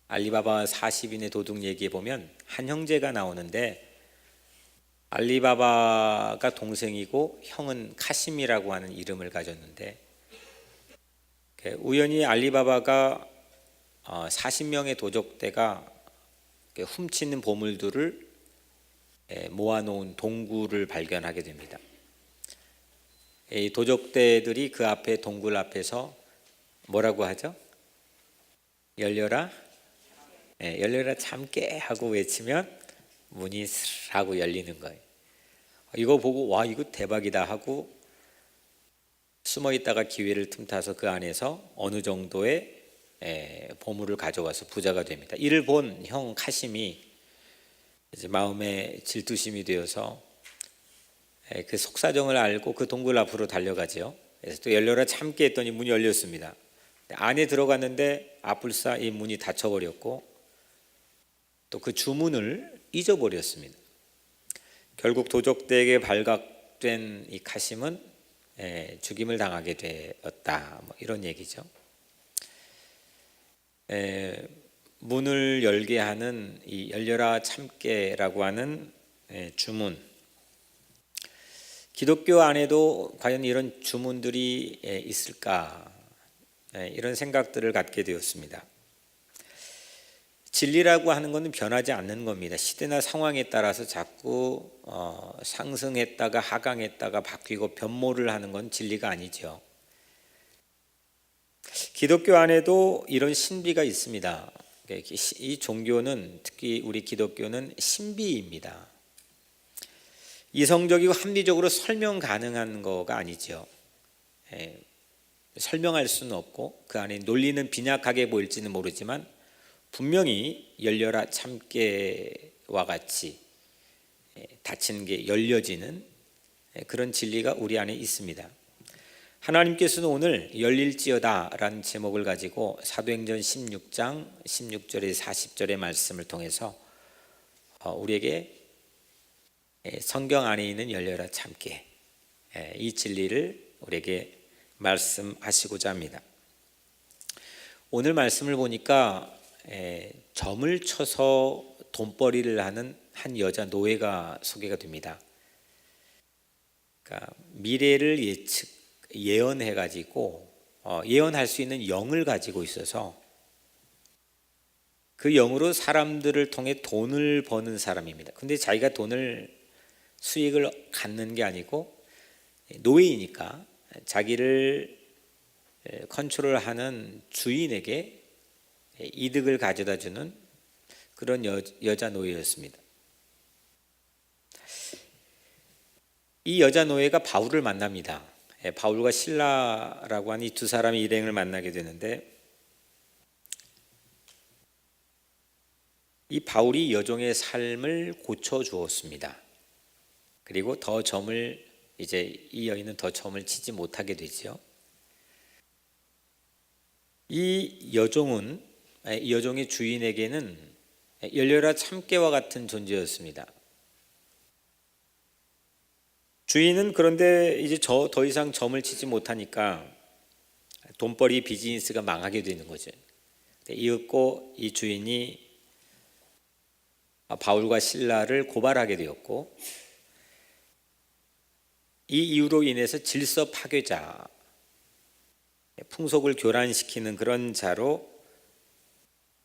알리바바 40인의 도둑 얘기에 보면 한 형제가 나오는데, 알리바바가 동생이고 형은 카심이라고 하는 이름을 가졌는데, 우연히 알리바바가 40명의 도적대가 훔치는 보물들을 모아놓은 동굴을 발견하게 됩니다. 이 도적대들이 그 앞에 동굴 앞에서 뭐라고 하죠? 열려라, 열려라 참깨 하고 외치면 문이 스르 하고 열리는 거예요. 이거 보고 와, 이거 대박이다 하고 숨어 있다가 기회를 틈타서 그 안에서 어느 정도의 보물을 가져와서 부자가 됩니다. 이를 본 형 카심이 이제 마음에 질투심이 되어서 그 속사정을 알고 그 동굴 앞으로 달려가죠. 그래서 또 열려라 참깨 했더니 문이 열렸습니다. 안에 들어갔는데 아뿔싸 이 문이 닫혀버렸고 또 그 주문을 잊어버렸습니다. 결국 도적대에게 발각된 이 카심은 죽임을 당하게 되었다, 이런 얘기죠. 문을 열게 하는 이 열려라 참깨라고 하는 주문, 기독교 안에도 과연 이런 주문들이 있을까, 이런 생각들을 갖게 되었습니다. 진리라고 하는 것은 변하지 않는 겁니다. 시대나 상황에 따라서 자꾸 상승했다가 하강했다가 바뀌고 변모를 하는 건 진리가 아니죠. 기독교 안에도 이런 신비가 있습니다. 이 종교는, 특히 우리 기독교는 신비입니다. 이성적이고 합리적으로 설명 가능한 거가 아니죠. 설명할 수는 없고 그 안에 논리는 빈약하게 보일지는 모르지만 분명히 열려라 참깨와 같이 닫힌 게 열려지는 그런 진리가 우리 안에 있습니다. 하나님께서는 오늘 열릴지어다 라는 제목을 가지고 사도행전 16장 16절에 40절의 말씀을 통해서 우리에게 성경 안에 있는 열려라 참깨, 이 진리를 우리에게 말씀하시고자 합니다. 오늘 말씀을 보니까 점을 쳐서 돈벌이를 하는 한 여자 노예가 소개가 됩니다. 그러니까 미래를 예언해 가지고 예언할 수 있는 영을 가지고 있어서 그 영으로 사람들을 통해 돈을 버는 사람입니다. 근데 자기가 수익을 갖는 게 아니고 노예이니까 자기를 컨트롤하는 주인에게 이득을 가져다 주는 그런 여자 노예였습니다. 이 여자 노예가 바울을 만납니다. 바울과 실라라고 하는 이 두 사람의 일행을 만나게 되는데, 이 바울이 여종의 삶을 고쳐 주었습니다. 그리고 이 여인은 더 점을 치지 못하게 되죠. 이 여종의 주인에게는 열려라 참깨와 같은 존재였습니다. 주인은 그런데 이제 더 이상 점을 치지 못하니까 돈벌이 비즈니스가 망하게 되는 거죠. 이윽고 이 주인이 바울과 실라를 고발하게 되었고, 이 이유로 인해서 질서 파괴자, 풍속을 교란시키는 그런 자로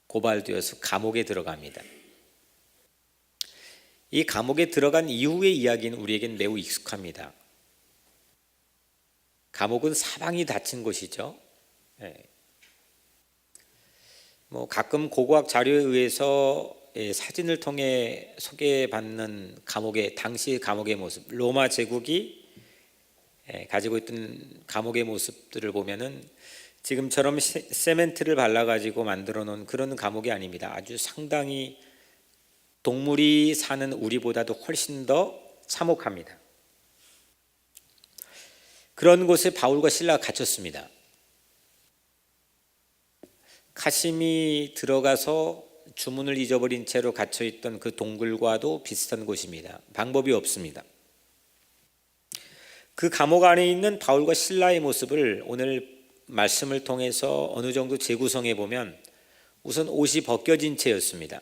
고발되어서 감옥에 들어갑니다. 이 감옥에 들어간 이후의 이야기는 우리에겐 매우 익숙합니다. 감옥은 사방이 닫힌 곳이죠. 가끔 고고학 자료에 의해서 사진을 통해 소개받는 당시 감옥의 모습, 로마 제국이 가지고 있던 감옥의 모습들을 보면은 지금처럼 세멘트를 발라가지고 만들어 놓은 그런 감옥이 아닙니다. 아주 상당히 동물이 사는 우리보다도 훨씬 더 참혹합니다. 그런 곳에 바울과 실라가 갇혔습니다. 카심이 들어가서 주문을 잊어버린 채로 갇혀있던 그 동굴과도 비슷한 곳입니다. 방법이 없습니다. 그 감옥 안에 있는 바울과 실라의 모습을 오늘 말씀을 통해서 어느 정도 재구성해 보면 우선 옷이 벗겨진 채였습니다.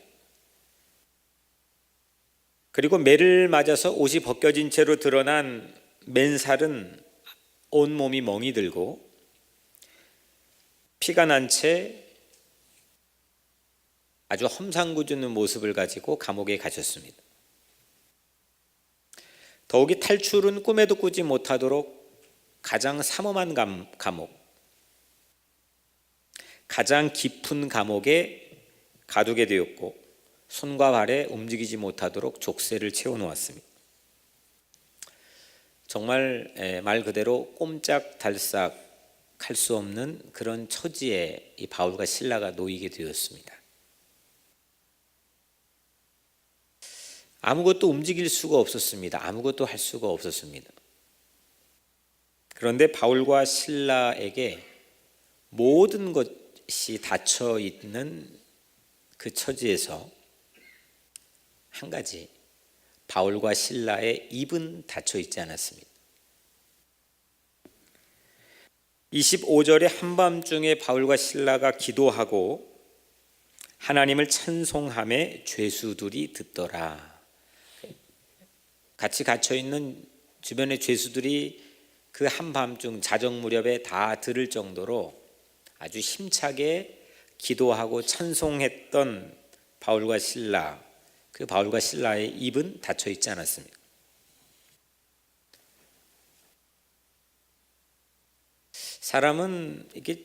그리고 매를 맞아서 옷이 벗겨진 채로 드러난 맨살은 온몸이 멍이 들고 피가 난 채 아주 험상궂은 모습을 가지고 감옥에 갇혔습니다. 더욱이 탈출은 꿈에도 꾸지 못하도록 가장 삼엄한 감옥, 가장 깊은 감옥에 가두게 되었고 손과 발에 움직이지 못하도록 족쇄를 채워놓았습니다. 정말 말 그대로 꼼짝달싹 할 수 없는 그런 처지에 이 바울과 실라가 놓이게 되었습니다. 아무것도 움직일 수가 없었습니다. 아무것도 할 수가 없었습니다. 그런데 바울과 실라에게 모든 것이 닫혀 있는 그 처지에서 한 가지, 바울과 신라의 입은 닫혀 있지 않았습니다. 25절에 한밤중에 바울과 신라가 기도하고 하나님을 찬송하며 죄수들이 듣더라. 같이 갇혀 있는 주변의 죄수들이 그 한밤중 자정 무렵에 다 들을 정도로 아주 힘차게 기도하고 찬송했던 바울과 실라, 그 바울과 실라의 입은 닫혀 있지 않았습니다. 사람은 이게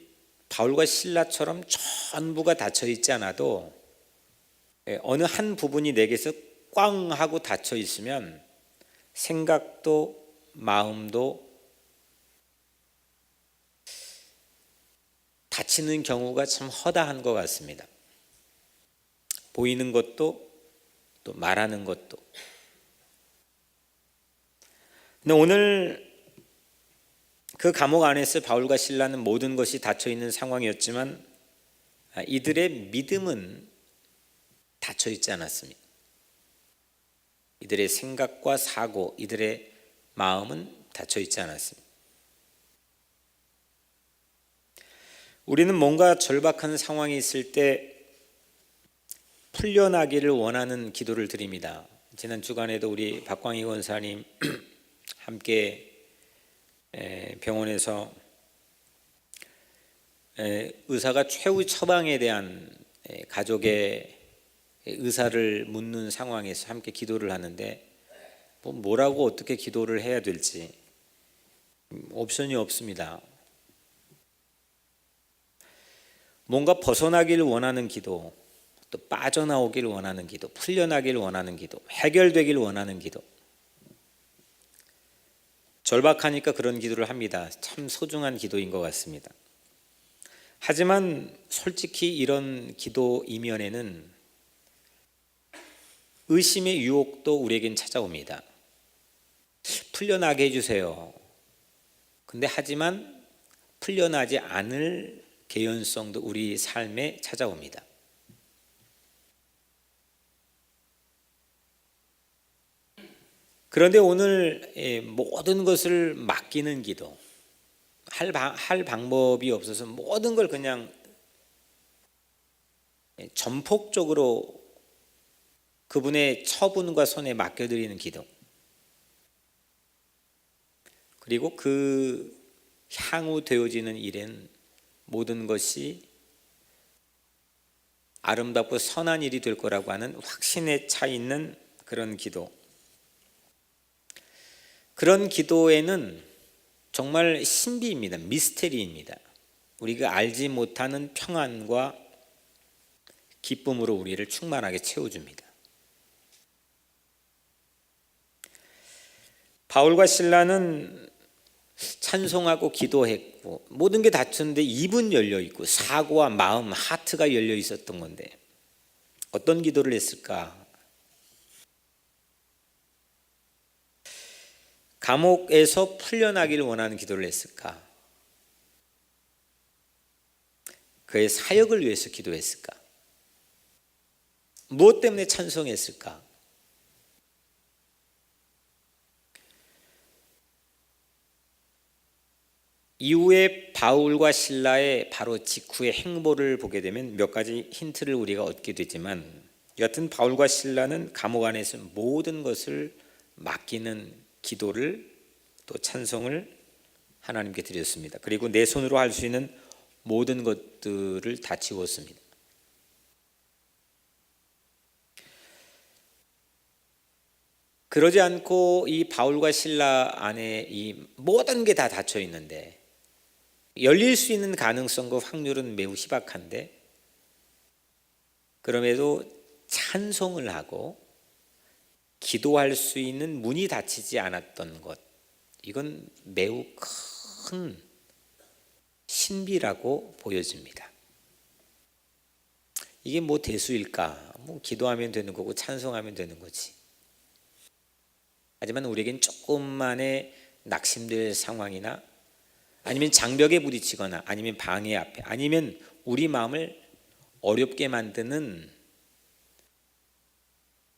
바울과 실라처럼 전부가 닫혀 있지 않아도 어느 한 부분이 내게서 꽝 하고 닫혀 있으면 생각도 마음도 닫히는 경우가 참 허다한 것 같습니다. 보이는 것도 또 말하는 것도. 근데 오늘 그 감옥 안에서 바울과 실라는 모든 것이 닫혀 있는 상황이었지만 이들의 믿음은 닫혀 있지 않았습니다. 이들의 생각과 사고, 이들의 마음은 닫혀 있지 않았습니다. 우리는 뭔가 절박한 상황이 있을 때 풀려나기를 원하는 기도를 드립니다. 지난 주간에도 우리 박광희 권사님 함께 병원에서 의사가 최후 처방에 대한 가족의 의사를 묻는 상황에서 함께 기도를 하는데 뭐라고 어떻게 기도를 해야 될지 옵션이 없습니다. 뭔가 벗어나기를 원하는 기도, 또 빠져나오기를 원하는 기도, 풀려나기를 원하는 기도, 해결되기를 원하는 기도. 절박하니까 그런 기도를 합니다. 참 소중한 기도인 것 같습니다. 하지만 솔직히 이런 기도 이면에는 의심의 유혹도 우리에겐 찾아옵니다. 풀려나게 해주세요. 근데 하지만 풀려나지 않을 개연성도 우리 삶에 찾아옵니다. 그런데 오늘 모든 것을 맡기는 기도, 할 방법이 없어서 모든 걸 그냥 전폭적으로 그분의 처분과 손에 맡겨드리는 기도, 그리고 그 향후 되어지는 일엔 모든 것이 아름답고 선한 일이 될 거라고 하는 확신에 차 있는 그런 기도. 그런 기도에는 정말 신비입니다. 미스테리입니다. 우리가 알지 못하는 평안과 기쁨으로 우리를 충만하게 채워줍니다. 바울과 실라는 찬송하고 기도했고 모든 게 닫혔는데 입은 열려 있고 사고와 마음, 하트가 열려 있었던 건데 어떤 기도를 했을까? 감옥에서 풀려나기를 원하는 기도를 했을까? 그의 사역을 위해서 기도했을까? 무엇 때문에 찬송했을까? 이후에 바울과 실라의 바로 직후의 행보를 보게 되면 몇 가지 힌트를 우리가 얻게 되지만, 여하튼 바울과 실라는 감옥 안에서 모든 것을 맡기는 기도를 또 찬송을 하나님께 드렸습니다. 그리고 내 손으로 할 수 있는 모든 것들을 다 지웠습니다. 그러지 않고 이 바울과 실라 안에 이 모든 게 다 닫혀 있는데, 열릴 수 있는 가능성과 확률은 매우 희박한데, 그럼에도 찬송을 하고 기도할 수 있는 문이 닫히지 않았던 것, 이건 매우 큰 신비라고 보여집니다. 이게 뭐 대수일까? 뭐 기도하면 되는 거고 찬송하면 되는 거지. 하지만 우리에겐 조금만의 낙심될 상황이나 아니면 장벽에 부딪히거나 아니면 방해 앞에 아니면 우리 마음을 어렵게 만드는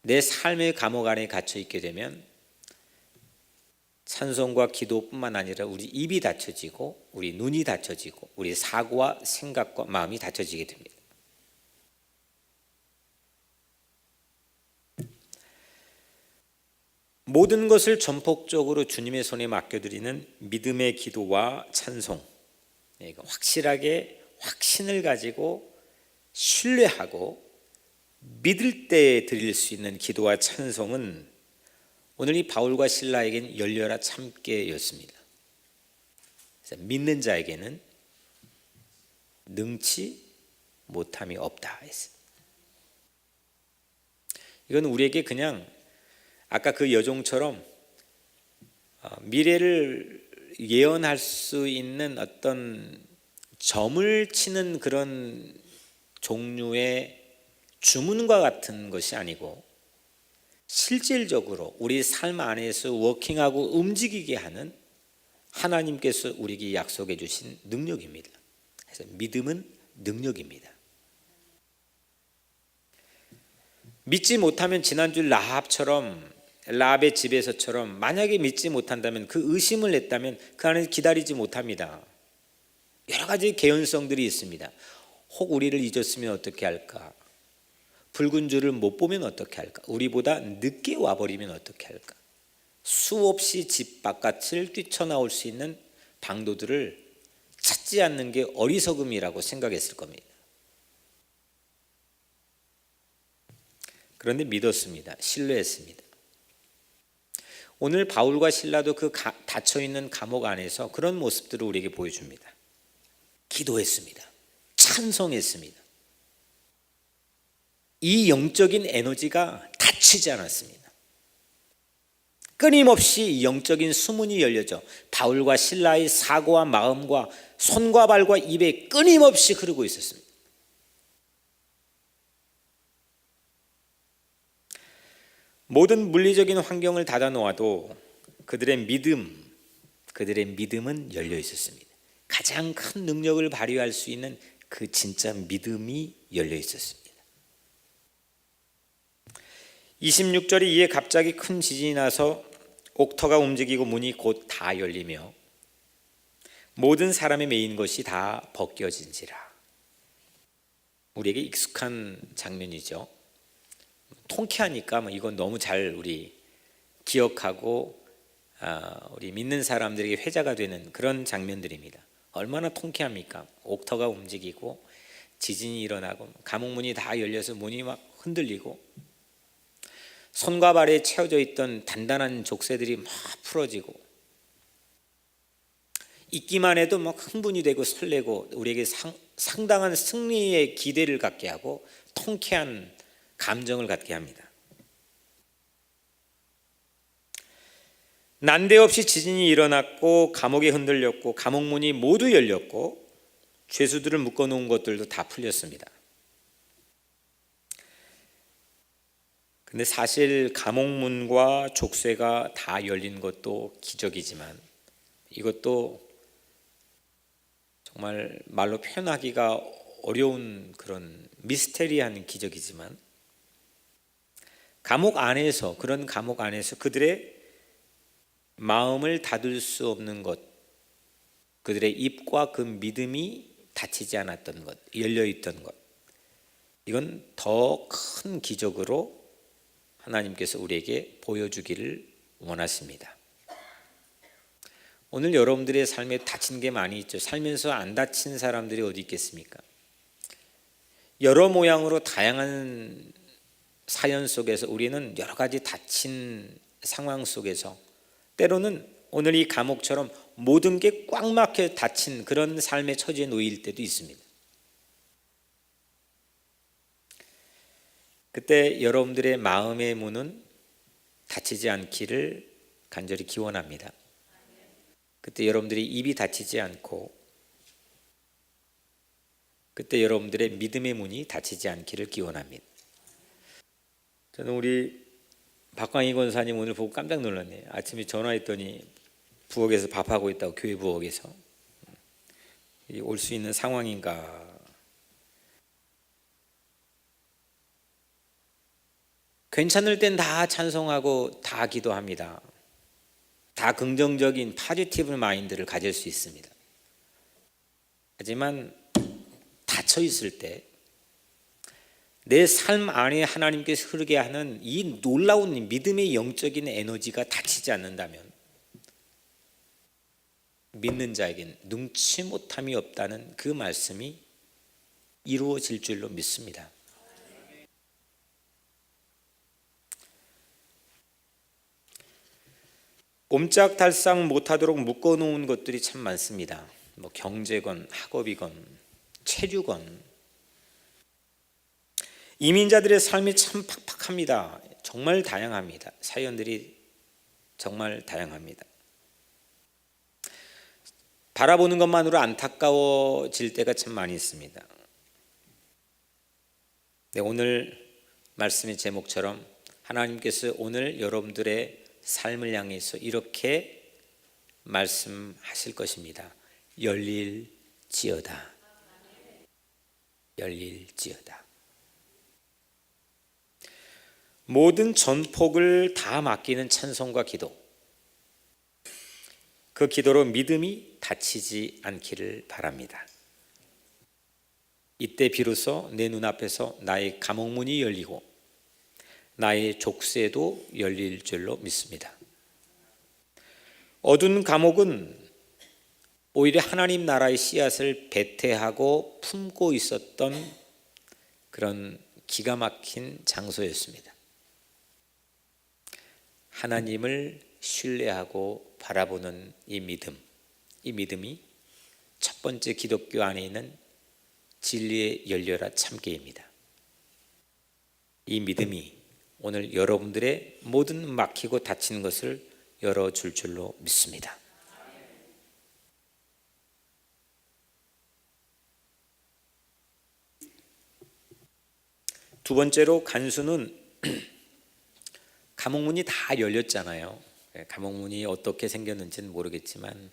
내 삶의 감옥 안에 갇혀 있게 되면 찬송과 기도뿐만 아니라 우리 입이 닫혀지고 우리 눈이 닫혀지고 우리 사고와 생각과 마음이 닫혀지게 됩니다. 모든 것을 전폭적으로 주님의 손에 맡겨드리는 믿음의 기도와 찬송, 확실하게 확신을 가지고 신뢰하고 믿을 때 드릴 수 있는 기도와 찬송은 오늘 이 바울과 실라에겐 열려라 참깨였습니다. 그래서 믿는 자에게는 능치 못함이 없다 했습니다. 이건 우리에게 그냥 아까 그 여종처럼 미래를 예언할 수 있는 어떤 점을 치는 그런 종류의 주문과 같은 것이 아니고, 실질적으로 우리 삶 안에서 워킹하고 움직이게 하는 하나님께서 우리에게 약속해 주신 능력입니다. 그래서 믿음은 능력입니다. 믿지 못하면 지난주 라합의 집에서처럼 만약에 믿지 못한다면, 그 의심을 냈다면 그 안에서 기다리지 못합니다. 여러 가지 개연성들이 있습니다. 혹 우리를 잊었으면 어떻게 할까? 붉은 줄을 못 보면 어떻게 할까? 우리보다 늦게 와버리면 어떻게 할까? 수없이 집 바깥을 뛰쳐나올 수 있는 방도들을 찾지 않는 게 어리석음이라고 생각했을 겁니다. 그런데 믿었습니다. 신뢰했습니다. 오늘 바울과 실라도 그 닫혀있는 감옥 안에서 그런 모습들을 우리에게 보여줍니다. 기도했습니다. 찬송했습니다. 이 영적인 에너지가 닫히지 않았습니다. 끊임없이 영적인 수문이 열려져 바울과 실라의 사고와 마음과 손과 발과 입에 끊임없이 흐르고 있었습니다. 모든 물리적인 환경을 닫아 놓아도 그들의 믿음은 열려 있었습니다. 가장 큰 능력을 발휘할 수 있는 그 진짜 믿음이 열려 있었습니다. 26절에 이에 갑자기 큰 지진이 나서 옥터가 움직이고 문이 곧 다 열리며 모든 사람의 메인 것이 다 벗겨진지라. 우리에게 익숙한 장면이죠. 통쾌하니까 이건 너무 잘 우리 기억하고 우리 믿는 사람들에게 회자가 되는 그런 장면들입니다. 얼마나 통쾌합니까? 옥터가 움직이고 지진이 일어나고 감옥문이 다 열려서 문이 막 흔들리고 손과 발에 채워져 있던 단단한 족쇄들이 막 풀어지고, 있기만 해도 막 흥분이 되고 설레고 우리에게 상당한 승리의 기대를 갖게 하고 통쾌한 감정을 갖게 합니다. 난데없이 지진이 일어났고 감옥이 흔들렸고 감옥문이 모두 열렸고 죄수들을 묶어놓은 것들도 다 풀렸습니다. 근데 사실 감옥문과 족쇄가 다 열린 것도 기적이지만, 이것도 정말 말로 표현하기가 어려운 그런 미스테리한 기적이지만, 그런 감옥 안에서 그들의 마음을 닫을 수 없는 것, 그들의 입과 그 믿음이 닫히지 않았던 것, 열려 있던 것, 이건 더 큰 기적으로 하나님께서 우리에게 보여주기를 원하십니다. 오늘 여러분들의 삶에 닫힌 게 많이 있죠. 살면서 안 닫힌 사람들이 어디 있겠습니까? 여러 모양으로 다양한 사연 속에서 우리는 여러 가지 닫힌 상황 속에서 때로는 오늘 이 감옥처럼 모든 게 꽉 막혀 닫힌 그런 삶의 처지에 놓일 때도 있습니다. 그때 여러분들의 마음의 문은 닫히지 않기를 간절히 기원합니다. 그때 여러분들의 입이 닫히지 않고, 그때 여러분들의 믿음의 문이 닫히지 않기를 기원합니다. 저는 우리 박광희 권사님 오늘 보고 깜짝 놀랐네요. 아침에 전화했더니 부엌에서 밥하고 있다고, 교회 부엌에서. 올 수 있는 상황인가. 괜찮을 땐 다 찬송하고 다 기도합니다. 다 긍정적인 포지티브 마인드를 가질 수 있습니다. 하지만 닫혀 있을 때 내 삶 안에 하나님께서 흐르게 하는 이 놀라운 믿음의 영적인 에너지가 닫히지 않는다면 믿는 자에겐 능치 못함이 없다는 그 말씀이 이루어질 줄로 믿습니다. 옴짝달싹 못하도록 묶어놓은 것들이 참 많습니다. 뭐 경제건 학업이건 체류건. 이민자들의 삶이 참 팍팍합니다. 정말 다양합니다. 사연들이 정말 다양합니다. 바라보는 것만으로 안타까워질 때가 참 많이 있습니다. 네, 오늘 말씀의 제목처럼 하나님께서 오늘 여러분들의 삶을 향해서 이렇게 말씀하실 것입니다. 열릴지어다. 열릴지어다. 모든 전폭을 다 맡기는 찬송과 기도, 그 기도로 믿음이 닫히지 않기를 바랍니다. 이때 비로소 내 눈앞에서 나의 감옥문이 열리고 나의 족쇄도 열릴 줄로 믿습니다. 어두운 감옥은 오히려 하나님 나라의 씨앗을 배태하고 품고 있었던 그런 기가 막힌 장소였습니다. 하나님을 신뢰하고 바라보는 이 믿음이 첫 번째 기독교 안에 있는 진리의 열려라 참깨입니다. 이 믿음이 오늘 여러분들의 모든 막히고 닫힌 것을 열어줄 줄로 믿습니다. 두 번째로 간수는 감옥문이 다 열렸잖아요. 감옥문이 어떻게 생겼는지는 모르겠지만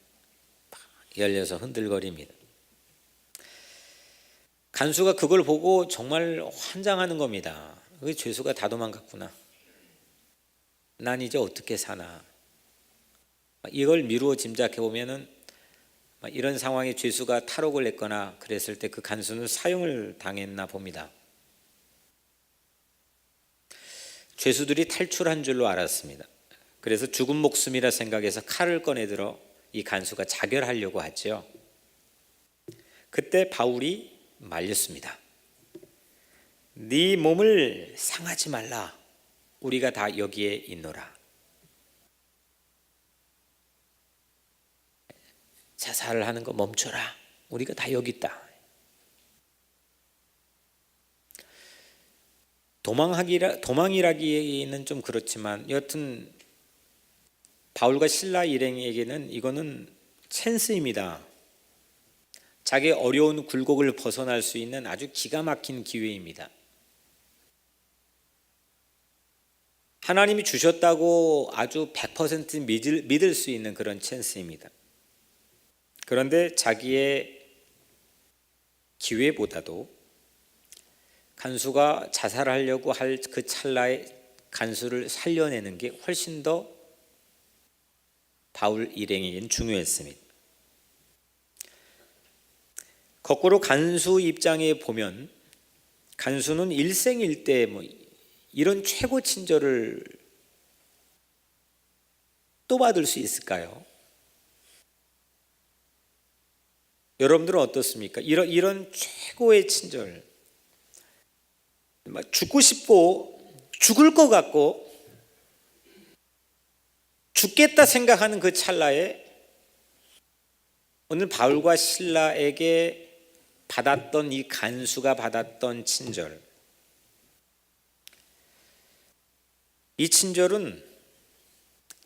열려서 흔들거립니다. 간수가 그걸 보고 정말 환장하는 겁니다. 죄수가 다 도망갔구나. 난 이제 어떻게 사나. 이걸 미루어 짐작해 보면은 이런 상황에 죄수가 탈옥을 했거나 그랬을 때 그 간수는 사형을 당했나 봅니다. 죄수들이 탈출한 줄로 알았습니다. 그래서 죽은 목숨이라 생각해서 칼을 꺼내들어 이 간수가 자결하려고 하죠. 그때 바울이 말렸습니다. 네 몸을 상하지 말라. 우리가 다 여기에 있노라. 자살을 하는 거 멈춰라. 우리가 다 여기 있다. 도망이라기에는 좀 그렇지만 여튼 바울과 실라 일행에게는 이거는 찬스입니다. 자기의 어려운 굴곡을 벗어날 수 있는 아주 기가 막힌 기회입니다. 하나님이 주셨다고 아주 100% 믿을 수 있는 그런 찬스입니다. 그런데 자기의 기회보다도 간수가 자살하려고 할 그 찰나에 간수를 살려내는 게 훨씬 더 바울 일행에게는 중요했습니다. 거꾸로 간수 입장에 보면 간수는 일생일대 이런 최고 친절을 또 받을 수 있을까요? 여러분들은 어떻습니까? 이런 최고의 친절, 죽고 싶고 죽을 것 같고 죽겠다 생각하는 그 찰나에 오늘 바울과 실라에게 받았던 이 간수가 받았던 친절, 이 친절은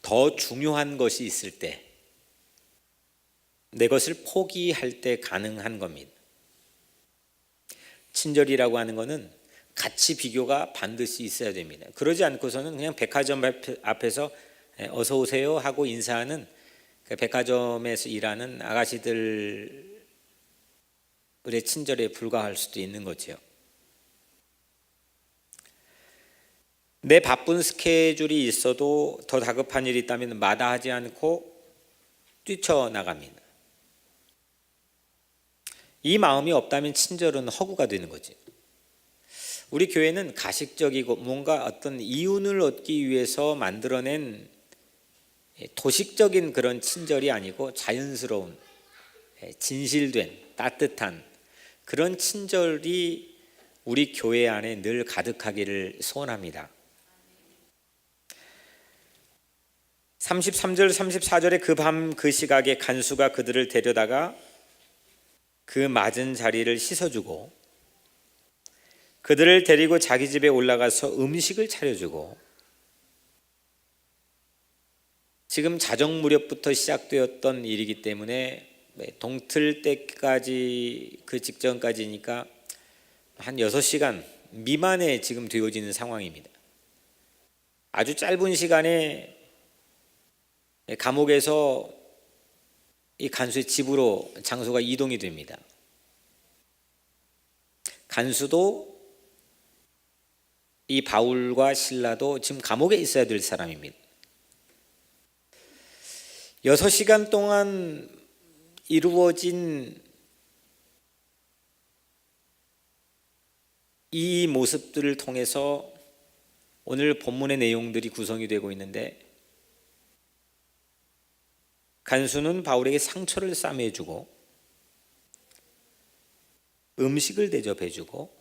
더 중요한 것이 있을 때 내 것을 포기할 때 가능한 겁니다. 친절이라고 하는 것은 가치 비교가 반드시 있어야 됩니다. 그러지 않고서는 그냥 백화점 앞에서 어서 오세요 하고 인사하는 그 백화점에서 일하는 아가씨들의 친절에 불과할 수도 있는 거죠. 내 바쁜 스케줄이 있어도 더 다급한 일이 있다면 마다하지 않고 뛰쳐나갑니다. 이 마음이 없다면 친절은 허구가 되는 거지. 우리 교회는 가식적이고 뭔가 어떤 이윤을 얻기 위해서 만들어낸 도식적인 그런 친절이 아니고 자연스러운, 진실된, 따뜻한 그런 친절이 우리 교회 안에 늘 가득하기를 소원합니다. 33절 34절에 그 밤 그 시각에 간수가 그들을 데려다가 그 맞은 자리를 씻어주고 그들을 데리고 자기 집에 올라가서 음식을 차려주고, 지금 자정 무렵부터 시작되었던 일이기 때문에 동틀 때까지 그 직전까지니까 한 6시간 미만에 지금 되어지는 상황입니다. 아주 짧은 시간에 감옥에서 이 간수의 집으로 장소가 이동이 됩니다. 간수도 이 바울과 실라도 지금 감옥에 있어야 될 사람입니다. 6시간 동안 이루어진 이 모습들을 통해서 오늘 본문의 내용들이 구성이 되고 있는데, 간수는 바울에게 상처를 싸매주고 음식을 대접해주고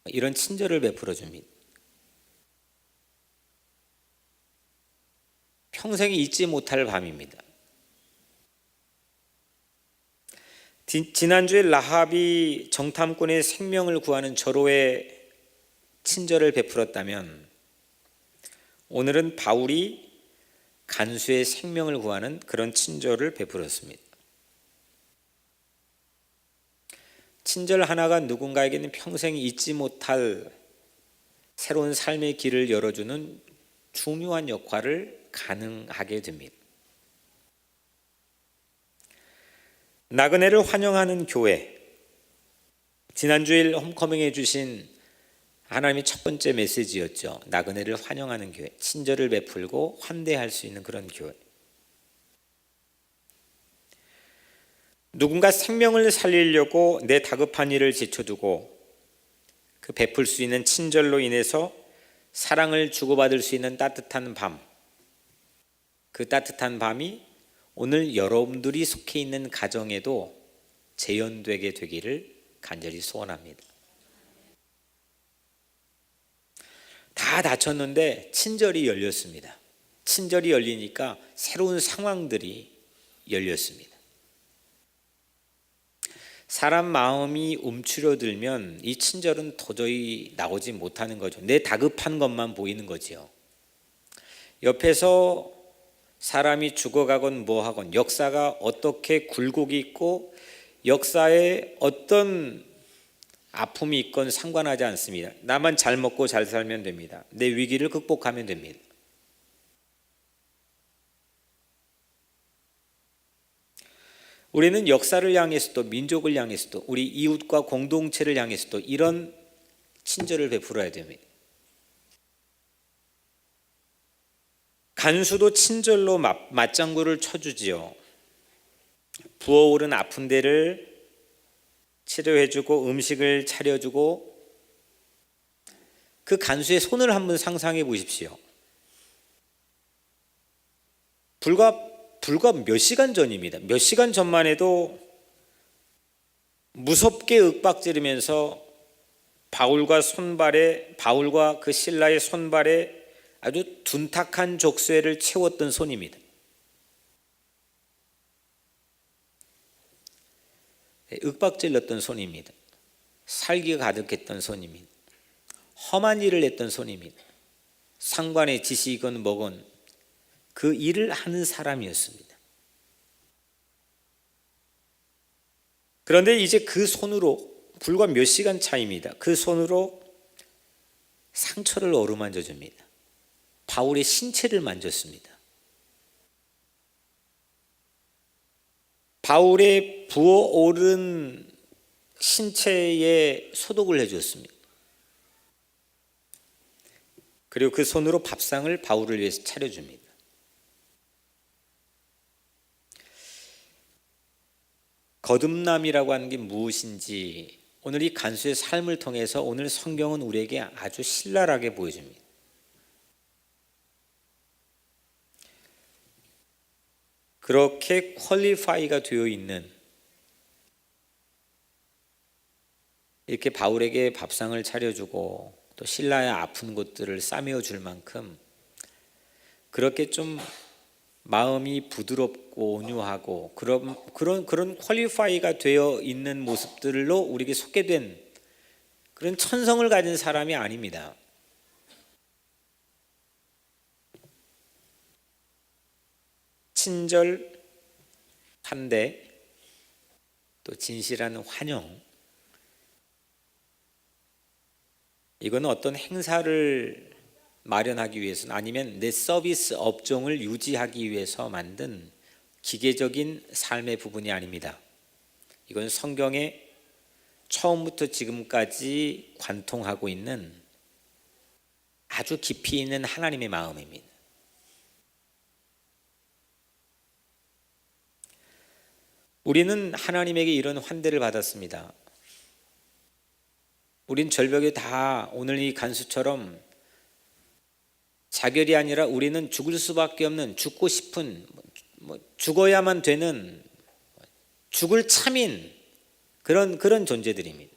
이런 친절을 베풀어 줍니다. 평생 잊지 못할 밤입니다. 지난주에 라합이 정탐꾼의 생명을 구하는 절호의 친절을 베풀었다면, 오늘은 바울이 간수의 생명을 구하는 그런 친절을 베풀었습니다. 친절 하나가 누군가에게는 평생 잊지 못할 새로운 삶의 길을 열어주는 중요한 역할을 가능하게 됩니다. 나그네를 환영하는 교회, 지난주일 홈커밍해 주신 하나님의 첫 번째 메시지였죠. 나그네를 환영하는 교회, 친절을 베풀고 환대할 수 있는 그런 교회. 누군가 생명을 살리려고 내 다급한 일을 제쳐두고 그 베풀 수 있는 친절로 인해서 사랑을 주고받을 수 있는 따뜻한 밤, 그 따뜻한 밤이 오늘 여러분들이 속해 있는 가정에도 재현되게 되기를 간절히 소원합니다. 다 닫혔는데 친절이 열렸습니다. 친절이 열리니까 새로운 상황들이 열렸습니다. 사람 마음이 움츠러들면 이 친절은 도저히 나오지 못하는 거죠. 내 다급한 것만 보이는 거지요. 옆에서 사람이 죽어가건 뭐하건, 역사가 어떻게 굴곡이 있고 역사에 어떤 아픔이 있건 상관하지 않습니다. 나만 잘 먹고 잘 살면 됩니다. 내 위기를 극복하면 됩니다. 우리는 역사를 향해서도, 민족을 향해서도, 우리 이웃과 공동체를 향해서도 이런 친절을 베풀어야 됩니다. 간수도 친절로 맞장구를 쳐주지요. 부어오른 아픈 데를 치료해주고 음식을 차려주고 그 간수의 손을 한번 상상해 보십시오. 불과 몇 시간 전입니다. 몇 시간 전만 해도 무섭게 윽박지르면서 바울과 그 신라의 손발에 아주 둔탁한 족쇄를 채웠던 손입니다. 윽박질렀던 손입니다. 살기가 가득했던 손입니다. 험한 일을 했던 손입니다. 상관의 지시이건 뭐건 그 일을 하는 사람이었습니다. 그런데 이제 그 손으로 불과 몇 시간 차이입니다. 그 손으로 상처를 어루만져 줍니다. 바울의 신체를 만졌습니다. 바울의 부어오른 신체에 소독을 해주었습니다. 그리고 그 손으로 밥상을 바울을 위해서 차려줍니다. 거듭남이라고 하는 게 무엇인지 오늘 이 간수의 삶을 통해서 오늘 성경은 우리에게 아주 신랄하게 보여줍니다. 그렇게 퀄리파이가 되어 있는 이렇게 바울에게 밥상을 차려주고 또 신라의 아픈 곳들을 싸매어 줄 만큼 그렇게 좀 마음이 부드럽고 온유하고 그런 퀄리파이가 되어 있는 모습들로 우리에게 소개된 그런 천성을 가진 사람이 아닙니다. 친절, 환대, 또 진실한 환영, 이거는 어떤 행사를 마련하기 위해서는 아니면 내 서비스 업종을 유지하기 위해서 만든 기계적인 삶의 부분이 아닙니다. 이건 성경에 처음부터 지금까지 관통하고 있는 아주 깊이 있는 하나님의 마음입니다. 우리는 하나님에게 이런 환대를 받았습니다. 우린 절벽에 다 오늘 이 간수처럼 자결이 아니라 우리는 죽을 수밖에 없는 죽고 싶은 죽어야만 되는 죽을 참인 그런 존재들입니다.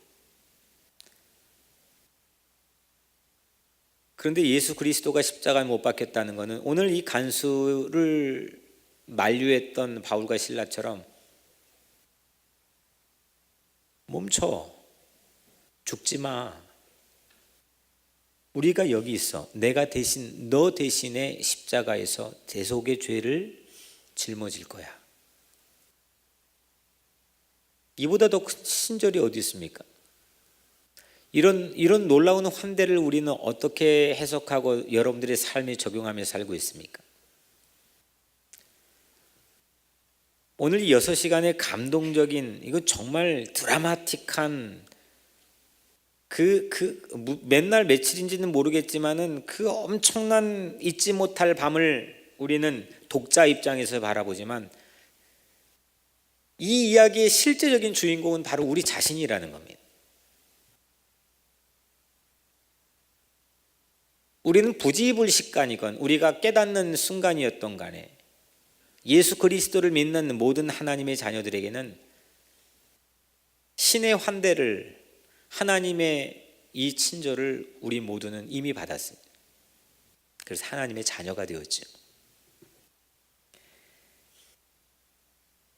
그런데 예수 그리스도가 십자가에 못 박혔다는 것은 오늘 이 간수를 만류했던 바울과 신라처럼 멈춰, 죽지 마. 우리가 여기 있어. 내가 대신 너 대신에 십자가에서 대속의 죄를 짊어질 거야. 이보다 더 큰 친절이 어디 있습니까? 이런 놀라운 환대를 우리는 어떻게 해석하고 여러분들의 삶에 적용하며 살고 있습니까? 오늘 이 6시간의 감동적인, 이거 정말 드라마틱한 맨날 며칠인지는 모르겠지만은 그 엄청난 잊지 못할 밤을 우리는 독자 입장에서 바라보지만 이 이야기의 실제적인 주인공은 바로 우리 자신이라는 겁니다. 우리는 부지불식간이건 우리가 깨닫는 순간이었던 간에 예수 그리스도를 믿는 모든 하나님의 자녀들에게는 신의 환대를, 하나님의 이 친절을 우리 모두는 이미 받았습니다. 그래서 하나님의 자녀가 되었죠.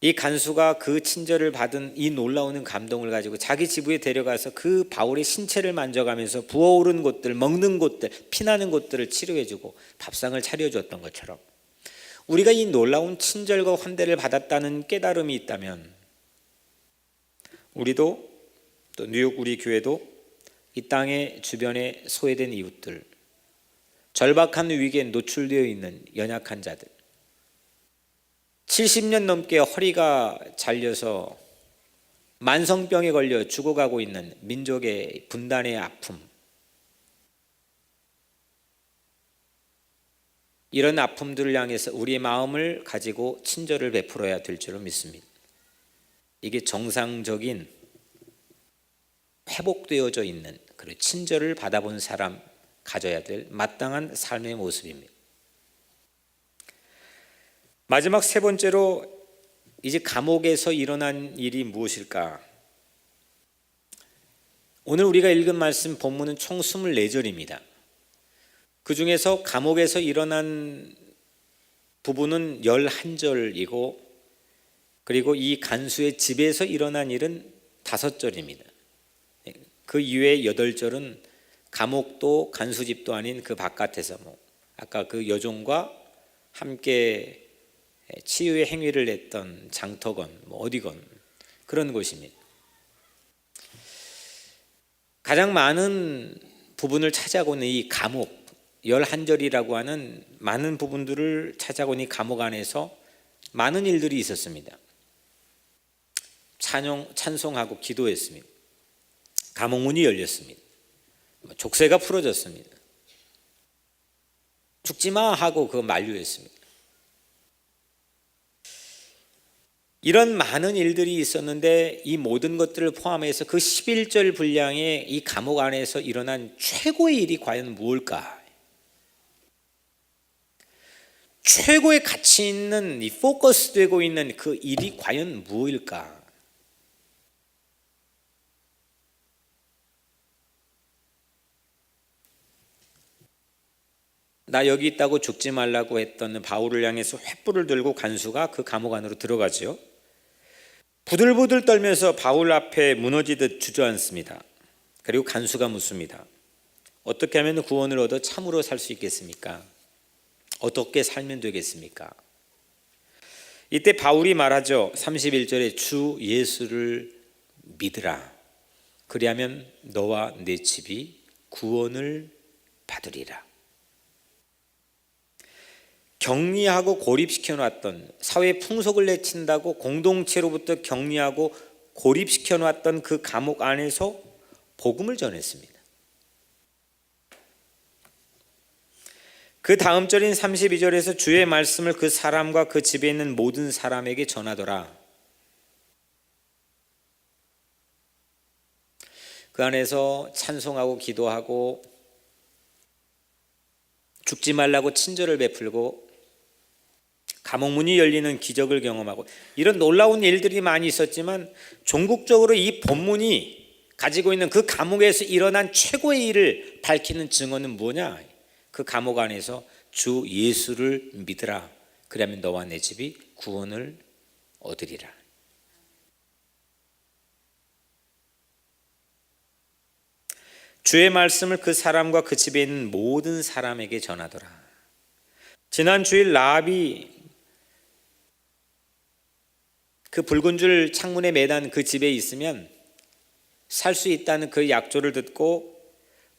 이 간수가 그 친절을 받은 이 놀라운 감동을 가지고 자기 지부에 데려가서 그 바울의 신체를 만져가면서 부어오른 곳들, 먹는 곳들, 피나는 곳들을 치료해주고 밥상을 차려주었던 것처럼 우리가 이 놀라운 친절과 환대를 받았다는 깨달음이 있다면 우리도 또 뉴욕 우리 교회도 이 땅의 주변에 소외된 이웃들, 절박한 위기에 노출되어 있는 연약한 자들, 70년 넘게 허리가 잘려서 만성병에 걸려 죽어가고 있는 민족의 분단의 아픔, 이런 아픔들을 향해서 우리의 마음을 가지고 친절을 베풀어야 될 줄로 믿습니다. 이게 정상적인 회복되어져 있는 그리고 친절을 받아본 사람 가져야 될 마땅한 삶의 모습입니다. 마지막 세 번째로 이제 감옥에서 일어난 일이 무엇일까? 오늘 우리가 읽은 말씀 본문은 총 24절입니다. 그 중에서 감옥에서 일어난 부분은 11절이고 그리고 이 간수의 집에서 일어난 일은 5절입니다. 그 이외의 8절은 감옥도 간수집도 아닌 그 바깥에서 아까 그 여종과 함께 치유의 행위를 했던 장터건 어디건 그런 곳입니다. 가장 많은 부분을 찾아오는 이 감옥 11절이라고 하는 많은 부분들을 찾아온 이 감옥 안에서 많은 일들이 있었습니다. 찬송하고 기도했습니다. 감옥 문이 열렸습니다. 족쇄가 풀어졌습니다. 죽지마 하고 그거 만류했습니다. 이런 많은 일들이 있었는데 이 모든 것들을 포함해서 그 11절 분량의 이 감옥 안에서 일어난 최고의 일이 과연 무엇일까? 최고의 가치 있는 이 포커스되고 있는 그 일이 과연 무엇일까? 나 여기 있다고 죽지 말라고 했던 바울을 향해서 횃불을 들고 간수가 그 감옥 안으로 들어가죠. 부들부들 떨면서 바울 앞에 무너지듯 주저앉습니다. 그리고 간수가 묻습니다. 어떻게 하면 구원을 얻어 참으로 살 수 있겠습니까? 어떻게 살면 되겠습니까? 이때 바울이 말하죠. 31절에 주 예수를 믿으라. 그리하면 너와 네 집이 구원을 받으리라. 격리하고 고립시켜 놨던, 사회 풍속을 내친다고 공동체로부터 격리하고 고립시켜 놨던 그 감옥 안에서 복음을 전했습니다. 그 다음 절인 32절에서 주의 말씀을 그 사람과 그 집에 있는 모든 사람에게 전하더라. 그 안에서 찬송하고 기도하고 죽지 말라고 친절을 베풀고 감옥 문이 열리는 기적을 경험하고 이런 놀라운 일들이 많이 있었지만 종국적으로 이 본문이 가지고 있는 그 감옥에서 일어난 최고의 일을 밝히는 증언은 뭐냐? 그 감옥 안에서 주 예수를 믿으라. 그러면 너와 내 집이 구원을 얻으리라. 주의 말씀을 그 사람과 그 집에 있는 모든 사람에게 전하더라. 지난 주일 라합이 그 붉은 줄 창문에 매단 그 집에 있으면 살 수 있다는 그 약조를 듣고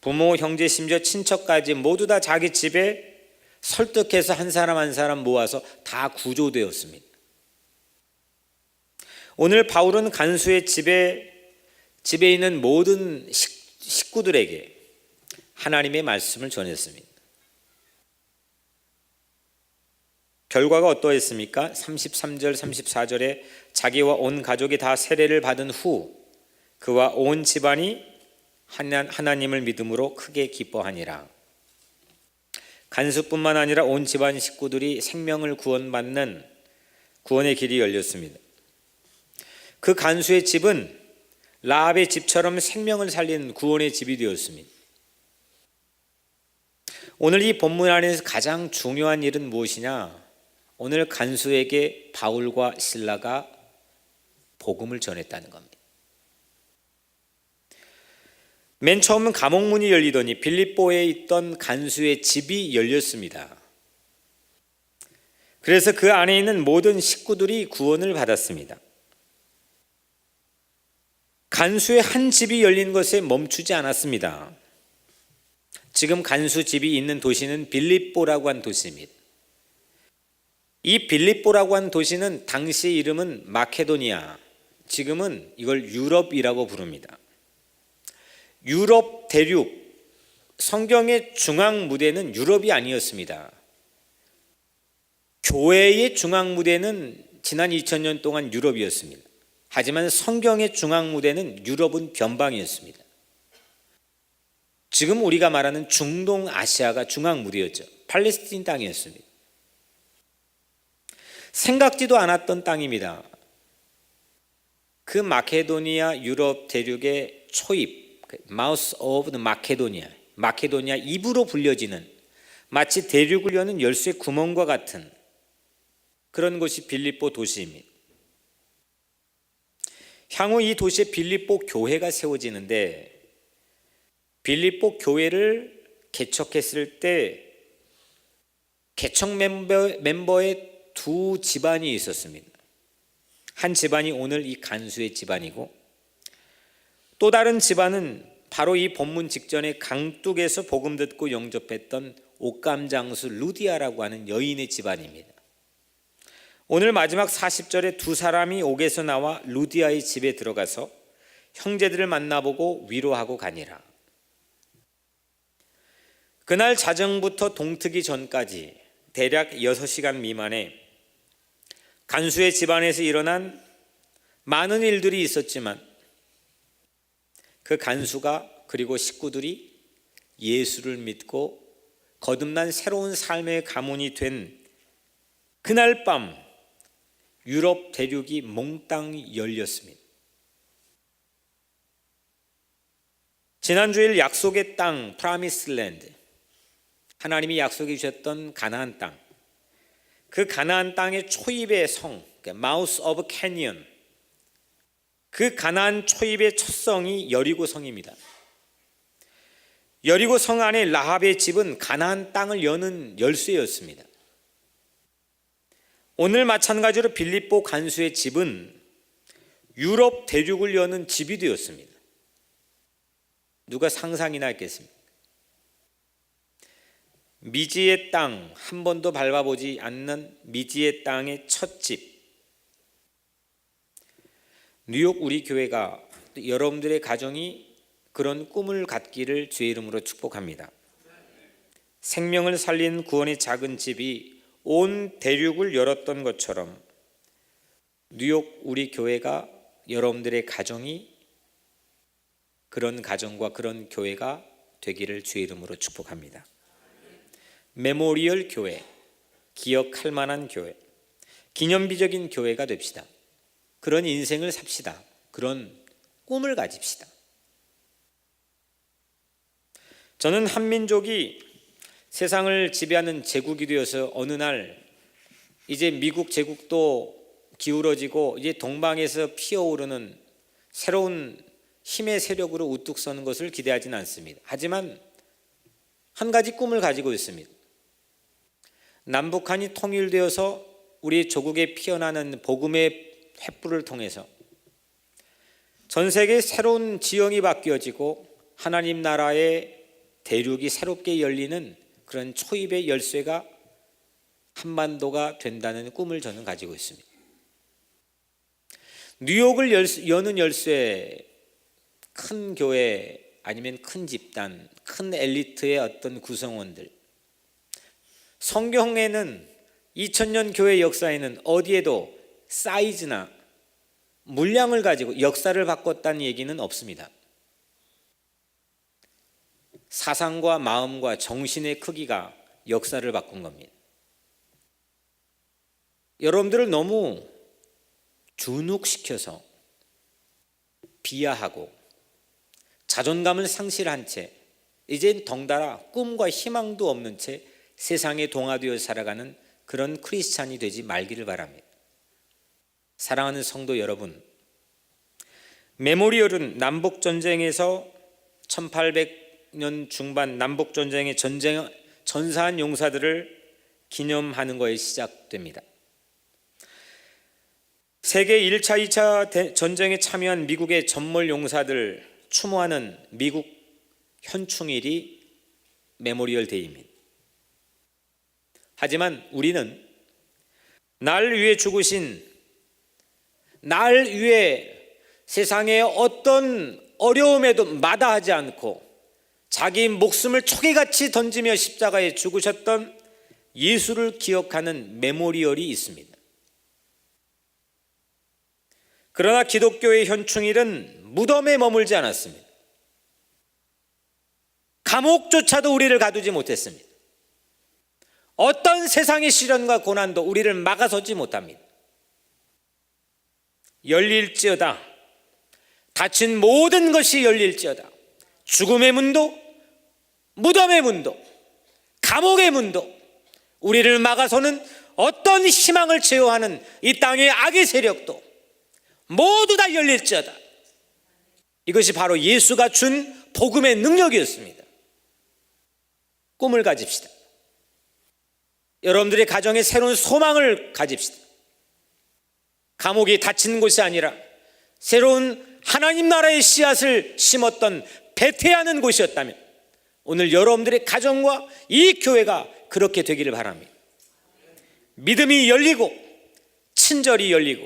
부모, 형제, 심지어 친척까지 모두 다 자기 집에 설득해서 한 사람 한 사람 모아서 다 구조되었습니다. 오늘 바울은 간수의 집에 있는 모든 식구들에게 하나님의 말씀을 전했습니다. 결과가 어떠했습니까? 33절, 34절에 자기와 온 가족이 다 세례를 받은 후 그와 온 집안이 하나님을 믿음으로 크게 기뻐하니라. 간수뿐만 아니라 온 집안 식구들이 생명을 구원받는 구원의 길이 열렸습니다. 그 간수의 집은 라합의 집처럼 생명을 살린 구원의 집이 되었습니다. 오늘 이 본문 안에서 가장 중요한 일은 무엇이냐? 오늘 간수에게 바울과 실라가 복음을 전했다는 겁니다. 맨 처음은 감옥 문이 열리더니 빌립보에 있던 간수의 집이 열렸습니다. 그래서 그 안에 있는 모든 식구들이 구원을 받았습니다. 간수의 한 집이 열린 것에 멈추지 않았습니다. 지금 간수 집이 있는 도시는 빌립보라고 한 도시입니다. 이 빌립보라고 한 도시는 당시의 이름은 마케도니아, 지금은 이걸 유럽이라고 부릅니다. 유럽 대륙, 성경의 중앙 무대는 유럽이 아니었습니다. 교회의 중앙 무대는 지난 2000년 동안 유럽이었습니다. 하지만 성경의 중앙 무대는 유럽은 변방이었습니다. 지금 우리가 말하는 중동 아시아가 중앙물이었죠. 팔레스틴 땅이었습니다. 생각지도 않았던 땅입니다. 그 마케도니아 유럽 대륙의 초입, 마우스 오브 마케도니아 입으로 불려지는 마치 대륙을 여는 열쇠 구멍과 같은 그런 곳이 빌립보 도시입니다. 향후 이 도시에 빌립보 교회가 세워지는데, 빌립보 교회를 개척했을 때 개척 멤버의 두 집안이 있었습니다. 한 집안이 오늘 이 간수의 집안이고, 또 다른 집안은 바로 이 본문 직전에 강둑에서 복음 듣고 영접했던 옥감장수 루디아라고 하는 여인의 집안입니다. 오늘 마지막 40절에 두 사람이 옥에서 나와 루디아의 집에 들어가서 형제들을 만나보고 위로하고 가니라. 그날 자정부터 동트기 전까지 대략 6시간 미만에 간수의 집안에서 일어난 많은 일들이 있었지만, 그 간수가 그리고 식구들이 예수를 믿고 거듭난 새로운 삶의 가문이 된 그날 밤, 유럽 대륙이 몽땅 열렸습니다. 지난주일 약속의 땅, 프라미스랜드, 하나님이 약속해 주셨던 가나안 땅, 그 가나안 땅의 초입의 성, 마우스 오브 캐니언, 그 가나안 초입의 첫 성이 여리고 성입니다. 여리고 성 안에 라합의 집은 가나안 땅을 여는 열쇠였습니다. 오늘 마찬가지로 빌립보 간수의 집은 유럽 대륙을 여는 집이 되었습니다. 누가 상상이나 했겠습니까? 미지의 땅, 한 번도 밟아보지 않는 미지의 땅의 첫 집. 뉴욕 우리 교회가, 여러분들의 가정이 그런 꿈을 갖기를 주의 이름으로 축복합니다. 생명을 살린 구원의 작은 집이 온 대륙을 열었던 것처럼 뉴욕 우리 교회가, 여러분들의 가정이 그런 가정과 그런 교회가 되기를 주의 이름으로 축복합니다. 메모리얼 교회, 기억할 만한 교회, 기념비적인 교회가 됩시다. 그런 인생을 삽시다. 그런 꿈을 가집시다. 저는 한민족이 세상을 지배하는 제국이 되어서 어느 날 이제 미국 제국도 기울어지고 이제 동방에서 피어오르는 새로운 힘의 세력으로 우뚝 서는 것을 기대하지는 않습니다. 하지만 한 가지 꿈을 가지고 있습니다. 남북한이 통일되어서 우리 조국에 피어나는 복음의 횃불을 통해서 전 세계에 새로운 지형이 바뀌어지고 하나님 나라의 대륙이 새롭게 열리는 그런 초입의 열쇠가 한반도가 된다는 꿈을 저는 가지고 있습니다. 뉴욕을 여는 열쇠, 큰 교회 아니면 큰 집단, 큰 엘리트의 어떤 구성원들, 성경에는 2000년 교회 역사에는 어디에도 사이즈나 물량을 가지고 역사를 바꿨다는 얘기는 없습니다. 사상과 마음과 정신의 크기가 역사를 바꾼 겁니다. 여러분들을 너무 주눅시켜서 비하하고 자존감을 상실한 채 이젠 덩달아 꿈과 희망도 없는 채 세상에 동화되어 살아가는 그런 크리스찬이 되지 말기를 바랍니다. 사랑하는 성도 여러분, 메모리얼은 남북전쟁에서 1800년 중반 남북전쟁의 전사한 용사들을 기념하는 것에 시작됩니다. 세계 1차, 2차 전쟁에 참여한 미국의 전몰 용사들 추모하는 미국 현충일이 메모리얼 데이입니다. 하지만 우리는 날 위해 죽으신, 날 위해 세상의 어떤 어려움에도 마다하지 않고 자기 목숨을 초계같이 던지며 십자가에 죽으셨던 예수를 기억하는 메모리얼이 있습니다. 그러나 기독교의 현충일은 무덤에 머물지 않았습니다. 감옥조차도 우리를 가두지 못했습니다. 어떤 세상의 시련과 고난도 우리를 막아서지 못합니다. 열릴지어다. 닫힌 모든 것이 열릴지어다. 죽음의 문도, 무덤의 문도, 감옥의 문도, 우리를 막아서는 어떤 희망을 제어하는 이 땅의 악의 세력도 모두 다 열릴지어다. 이것이 바로 예수가 준 복음의 능력이었습니다. 꿈을 가집시다. 여러분들의 가정에 새로운 소망을 가집시다. 감옥이 닫힌 곳이 아니라 새로운 하나님 나라의 씨앗을 심었던 배태하는 곳이었다면 오늘 여러분들의 가정과 이 교회가 그렇게 되기를 바랍니다. 믿음이 열리고 친절이 열리고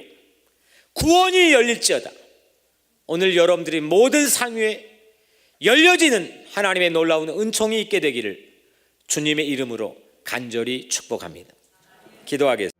구원이 열릴지어다. 오늘 여러분들이 모든 삶 위에 열려지는 하나님의 놀라운 은총이 있게 되기를 주님의 이름으로 간절히 축복합니다. 기도하겠습니다.